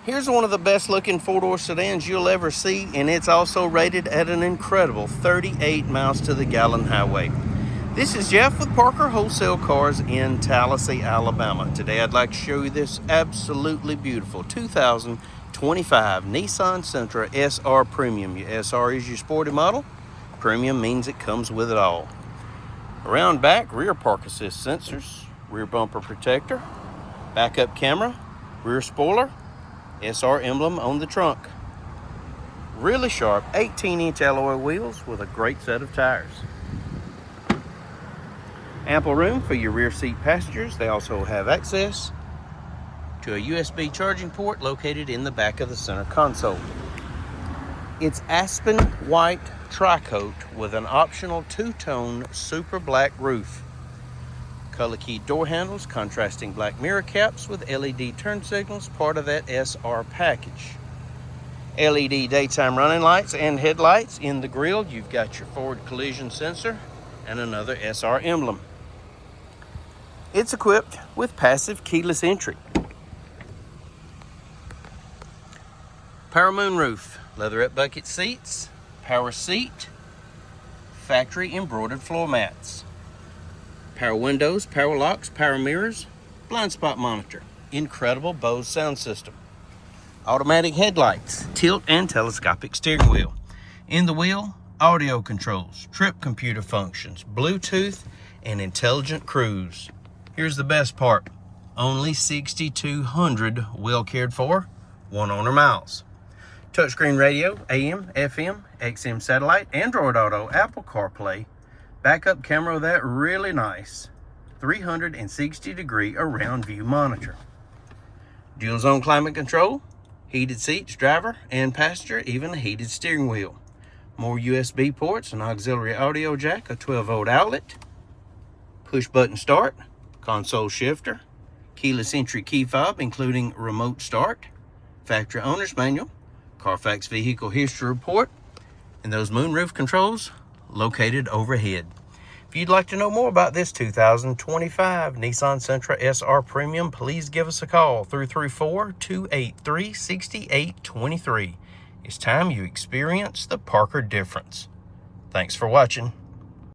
Here's one of the best looking four-door sedans you'll ever see, and it's also rated at an incredible 38 miles to the gallon highway. This is Jeff with Parker Wholesale Cars in Tallassee, Alabama. Today I'd like to show you this absolutely beautiful 2025 Nissan Sentra SR Premium. Your SR is your sporty model. Premium means it comes with it all. Around back, rear park assist sensors, rear bumper protector, backup camera, rear spoiler, SR emblem on the trunk. Really sharp 18-inch alloy wheels with a great set of tires. Ample room for your rear seat passengers. They also have access to a USB charging port located in the back of the center console. It's aspen white tri-coat with an optional two-tone super black roof. Color keyed door handles, contrasting black mirror caps with LED turn signals, part of that SR package. LED daytime running lights and headlights. In the grille, you've got your forward collision sensor and another SR emblem. It's equipped with passive keyless entry. Power moonroof, leatherette bucket seats, power seat, factory embroidered floor mats. Power windows, power locks, power mirrors, blind spot monitor, incredible Bose sound system. Automatic headlights, tilt and telescopic steering wheel. In the wheel, audio controls, trip computer functions, Bluetooth, and intelligent cruise. Here's the best part, only 6,200 well cared for, one owner miles. Touchscreen radio, AM, FM, XM satellite, Android Auto, Apple CarPlay, backup camera with that really nice 360-degree around view monitor. Dual zone climate control, heated seats, driver and passenger, even a heated steering wheel. More USB ports, an auxiliary audio jack, a 12-volt outlet, push button start, console shifter, keyless entry key fob including remote start, factory owner's manual, Carfax vehicle history report, and those moonroof controls located overhead. If you'd like to know more about this 2025 Nissan Sentra SR Premium, please give us a call, 334-283-6823. It's time you experience the Parker difference. Thanks for watching.